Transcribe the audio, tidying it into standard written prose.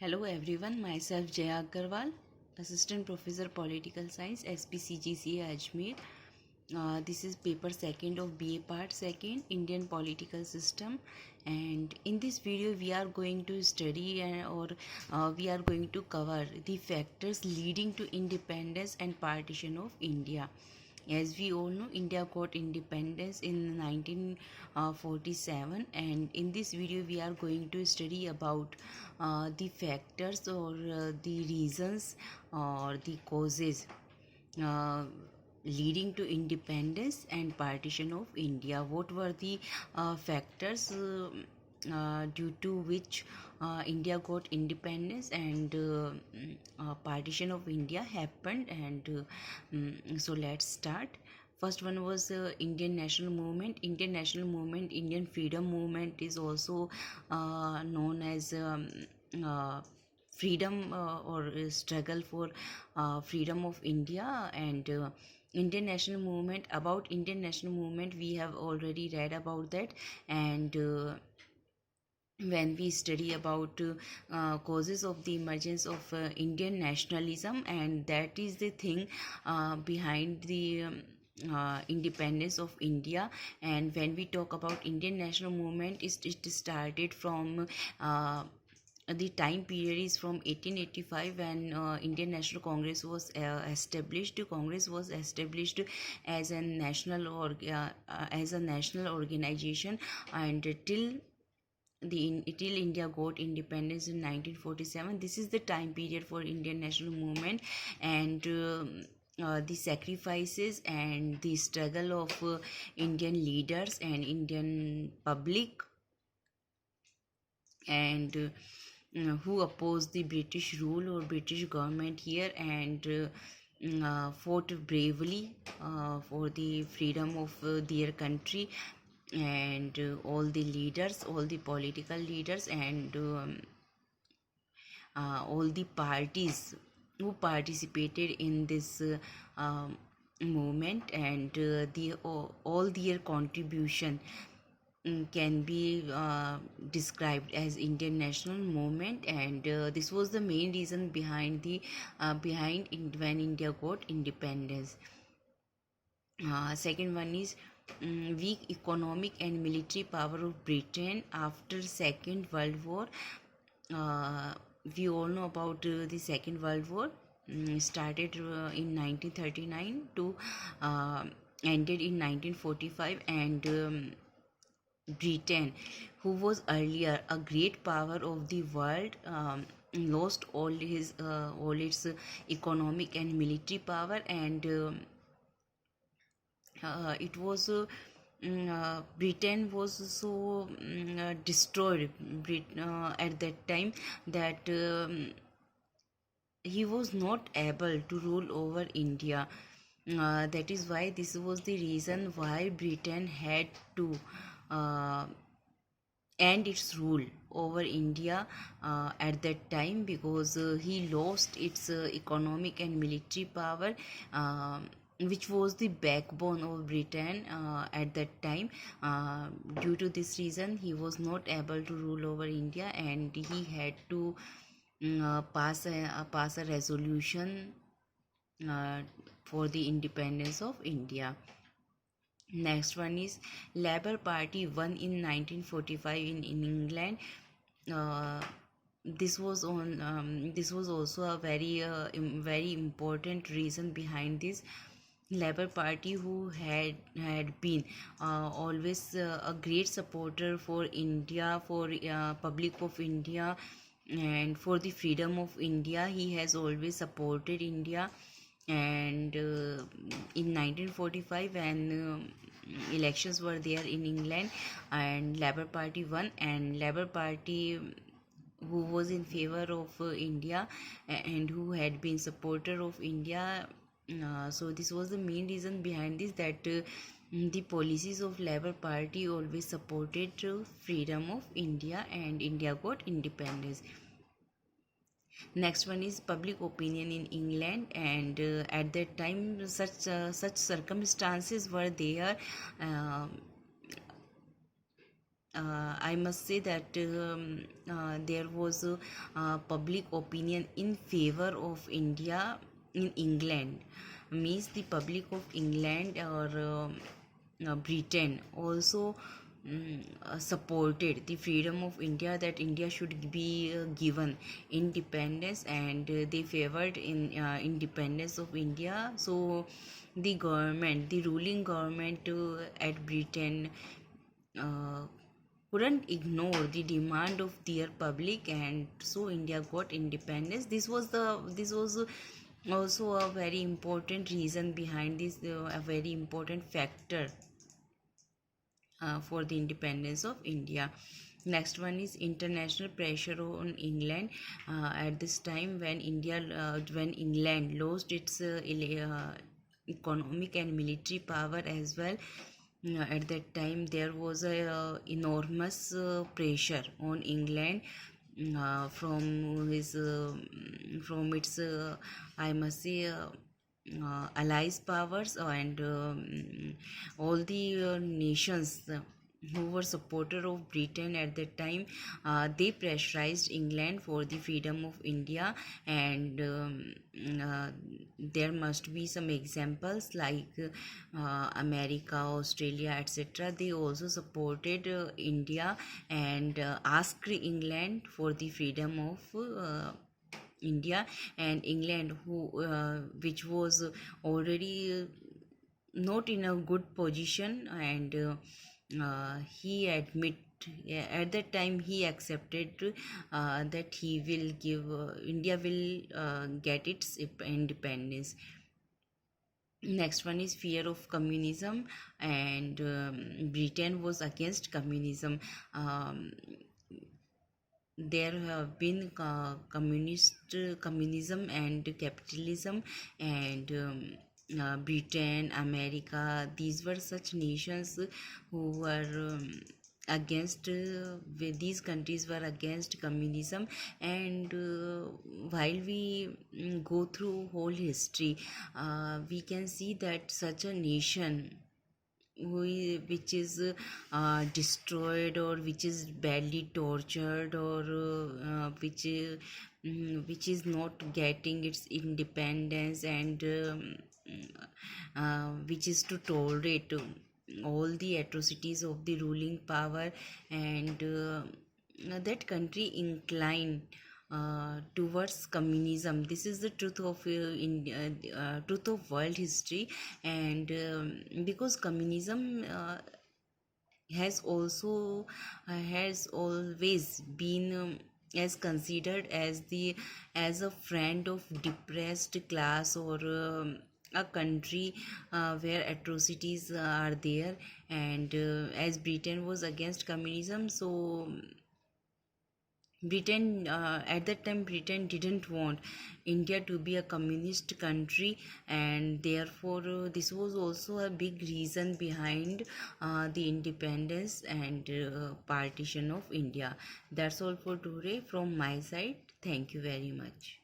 Hello everyone, myself Jaya Agarwal, Assistant Professor Political Science, SPCGCA Ajmer. This is paper second of BA part second, Indian Political System, and in this video we are going to study we are going to cover the factors leading to independence and partition of India. As we all know, India got independence in 1947, and in this video we are going to study about the factors or the reasons or the causes uh, leading to independence and partition of India. What were the factors due to which India got independence and partition of India happened? So let's start. First one was Indian National Movement. Indian National Movement, Indian Freedom Movement is also known as freedom or struggle for freedom of India. And Indian National Movement, about Indian National Movement we have already read about that. And when we study about causes of the emergence of Indian nationalism, and that is the thing behind the independence of India. And when we talk about Indian national movement, it started from the time period is from 1885, when Indian National Congress was established. Congress was established as a national organization, and till India got independence in 1947. This is the time period for Indian national movement. And the sacrifices and the struggle of Indian leaders and Indian public, and who opposed the British rule or British government here, and fought bravely for the freedom of their country. And all the leaders, all the political leaders, and all the parties who participated in this movement, and all their contribution can be described as Indian national movement. And this was the main reason behind when India got independence. Second one is weak economic and military power of Britain after Second World War. We all know about the Second World War. Started in 1939 to ended in 1945. And Britain, who was earlier a great power of the world, lost all its economic and military power. And it was Britain was so destroyed at that time that he was not able to rule over India. That is why this was the reason why Britain had to uh, end its rule over India at that time, because he lost its economic and military power, which was the backbone of Britain at that time. Due to this reason, he was not able to rule over India, and he had to pass a resolution for the independence of India. Next one is Labour Party won in 1945 in England. Uh, this was also a very important reason behind this. Labour Party, who had been always a great supporter for India, for public of India, and for the freedom of India. He has always supported India. And in 1945, when elections were there in England, and Labour Party won, and Labour Party, who was in favor of India and who had been supporter of India. So this was the main reason behind this, that the policies of Labour Party always supported freedom of India, and India got independence. Next one is public opinion in England. And at that time, such circumstances were there. I must say that there was a public opinion in favor of India in England. Means the public of England or Britain also supported the freedom of India, that India should be given independence, and they favored in independence of India. So the government, the ruling government at Britain uh, couldn't ignore the demand of their public, and so India got independence. This was also a very important reason behind this, a very important factor for the independence of India. Next one is international pressure on England. At this time, when England lost its economic and military power as well, at that time there was a enormous pressure on England from its I must say allies powers, and all the nations who were supporter of Britain at that time, they pressurized England for the freedom of India. And uh, there must be some examples like America, Australia, etc. They also supported India, and asked England for the freedom of India. And England, which was already not in a good position, and he admit yeah, at that time he accepted that he will give India will get its independence. Next one is fear of communism, and Britain was against communism. There have been communism and capitalism, and Britain, America, these were such nations who were against these countries were against communism. And while we go through whole history, we can see that such a nation which is destroyed, or which is badly tortured, or which is not getting its independence, and which is to tolerate all the atrocities of the ruling power, and that country inclined towards communism. This is the truth of truth of world history. And because communism has always been as considered as a friend of depressed class, or a country where atrocities are there. And as Britain was against communism, so Britain, at that time, Britain didn't want India to be a communist country, and therefore, this was also a big reason behind the independence and partition of India. That's all for today from my side. Thank you very much.